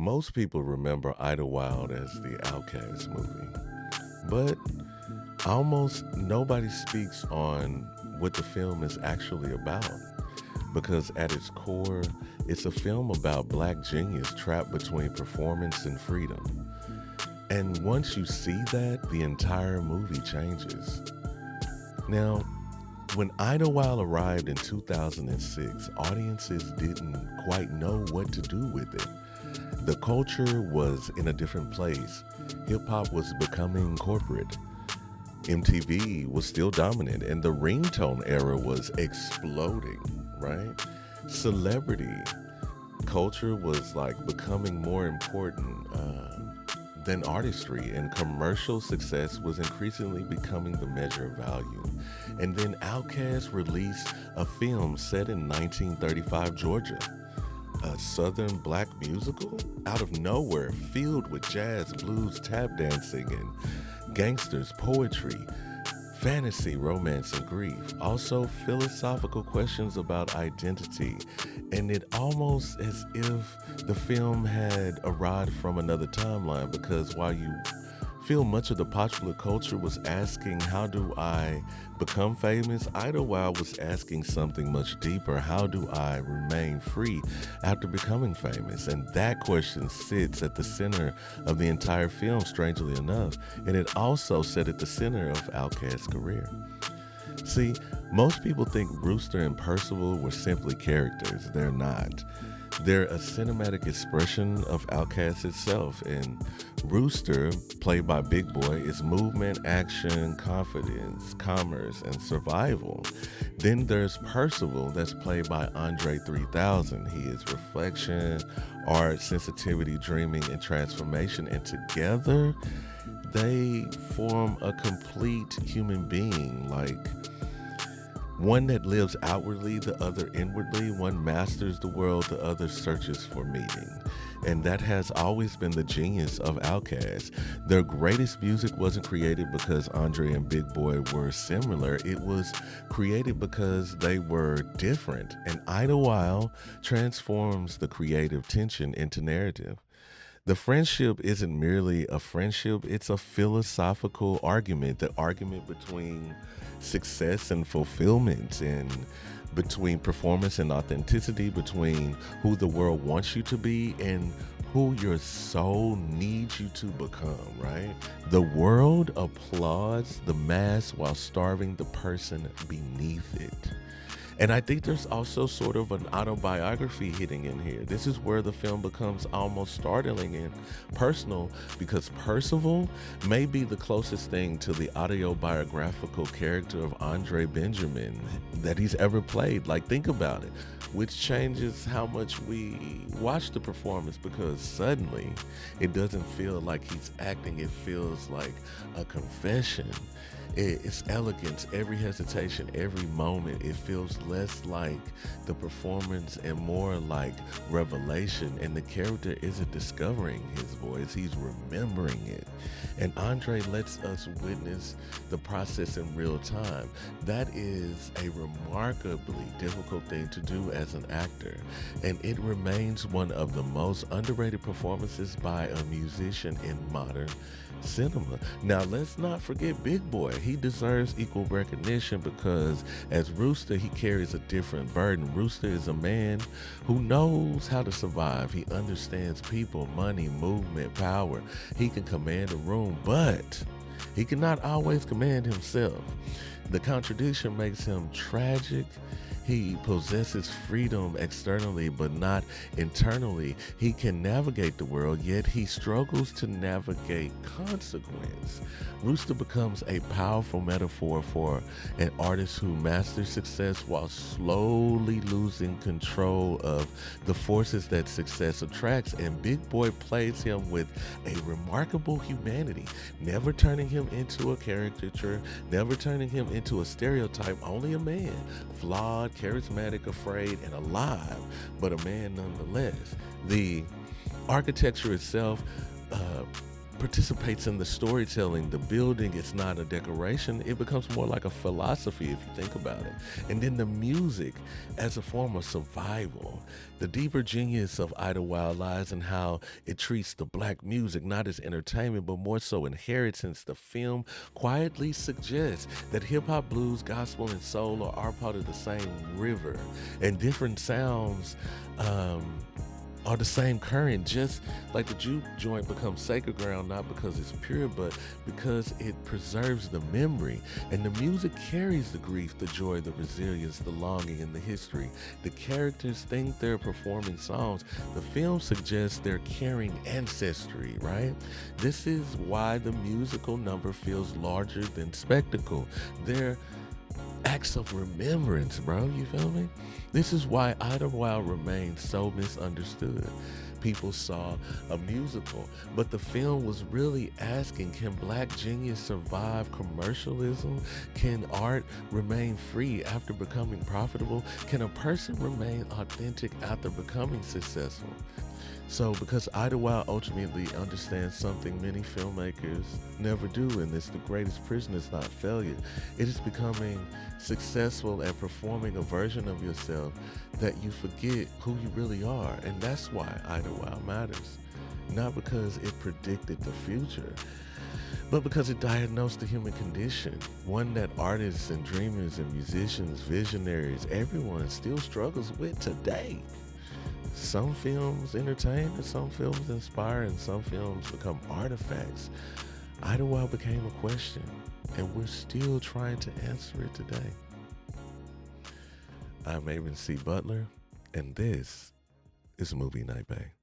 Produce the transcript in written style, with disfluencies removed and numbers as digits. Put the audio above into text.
Most people remember Idlewild as the OutKast movie, but almost nobody speaks on what the film is actually about. Because at its core, it's a film about black genius trapped between performance and freedom. And once you see that, the entire movie changes. Now, when Idlewild arrived in 2006, audiences didn't quite know what to do with it. The culture was in a different place. Hip hop was becoming corporate. MTV was still dominant, and the ringtone era was exploding, right? Celebrity culture was like becoming more important than artistry, and commercial success was increasingly becoming the measure of value. And then OutKast released a film set in 1935 Georgia, a southern black musical out of nowhere, filled with jazz, blues, tap dancing, and gangsters, poetry, fantasy, romance, and grief. Also, philosophical questions about identity. And it almost as if the film had arrived from another timeline, because while you feel much of the popular culture was asking, how do I become famous? Idlewild was asking something much deeper. How do I remain free after becoming famous? And that question sits at the center of the entire film, strangely enough. And it also sat at the center of OutKast's career. See, most people think Rooster and Percival were simply characters. They're not. They're a cinematic expression of OutKast itself. And Rooster, played by Big Boi, is movement, action, confidence, commerce, and survival. Then there's Percival, that's played by André 3000. He is reflection, art, sensitivity, dreaming, and transformation. And together, they form a complete human being, like one that lives outwardly, the other inwardly. One masters the world, the other searches for meaning. And that has always been the genius of OutKast. Their greatest music wasn't created because Andre and Big Boi were similar. It was created because they were different. And Idlewild transforms the creative tension into narrative. The friendship isn't merely a friendship, it's a philosophical argument, the argument between success and fulfillment, and between performance and authenticity, between who the world wants you to be and who your soul needs you to become, right? The world applauds the mass while starving the person beneath it. And I think there's also sort of an autobiography hitting in here. This is where the film becomes almost startling and personal, because Percival may be the closest thing to the autobiographical character of Andre Benjamin that he's ever played. Like, think about it, which changes how much we watch the performance, because suddenly it doesn't feel like he's acting, it feels like a confession. It's elegance, every hesitation, every moment. It feels less like the performance and more like revelation. And the character isn't discovering his voice, he's remembering it. And Andre lets us witness the process in real time. That is a remarkably difficult thing to do as an actor. And it remains one of the most underrated performances by a musician in modern cinema. Now, let's not forget Big Boi. He deserves equal recognition, because as Rooster, he carries a different burden. Rooster is a man who knows how to survive. He understands people, money, movement, power. He can command a room, but he cannot always command himself. The contradiction makes him tragic. He possesses freedom externally, but not internally. He can navigate the world, yet he struggles to navigate consequence. Rooster becomes a powerful metaphor for an artist who masters success while slowly losing control of the forces that success attracts. And Big Boi plays him with a remarkable humanity, never turning him into a caricature, never turning him into a stereotype. Only a man, flawed, charismatic, afraid, and alive, but a man nonetheless. The architecture itself participates in the storytelling, the building. It's not a decoration. It becomes more like a philosophy if you think about it. And then the music as a form of survival. The deeper genius of Idlewild lies in how it treats the black music not as entertainment, but more so inheritance. The film quietly suggests that hip hop, blues, gospel, and soul are part of the same river, and different sounds are the same current, just like the juke joint becomes sacred ground, not because it's pure, but because it preserves the memory. And the music carries the grief, the joy, the resilience, the longing, and the history. The characters think they're performing songs. The film suggests they're carrying ancestry, right? This is why the musical number feels larger than spectacle. They're acts of remembrance, bro. You feel me? This is why Idlewild remains so misunderstood. People saw a musical, but the film was really asking, can black genius survive commercialism? Can art remain free after becoming profitable? Can a person remain authentic after becoming successful? So, because Idlewild ultimately understands something many filmmakers never do, and it's the greatest prison is not failure. It is becoming successful at performing a version of yourself that you forget who you really are. And that's why Idlewild matters. Not because it predicted the future, but because it diagnosed the human condition, one that artists and dreamers and musicians, visionaries, everyone still struggles with today. Some films entertain, and some films inspire, and some films become artifacts. Idlewild became a question, and we're still trying to answer it today. I'm Aaron C. Butler, and this is Movie Night Bae.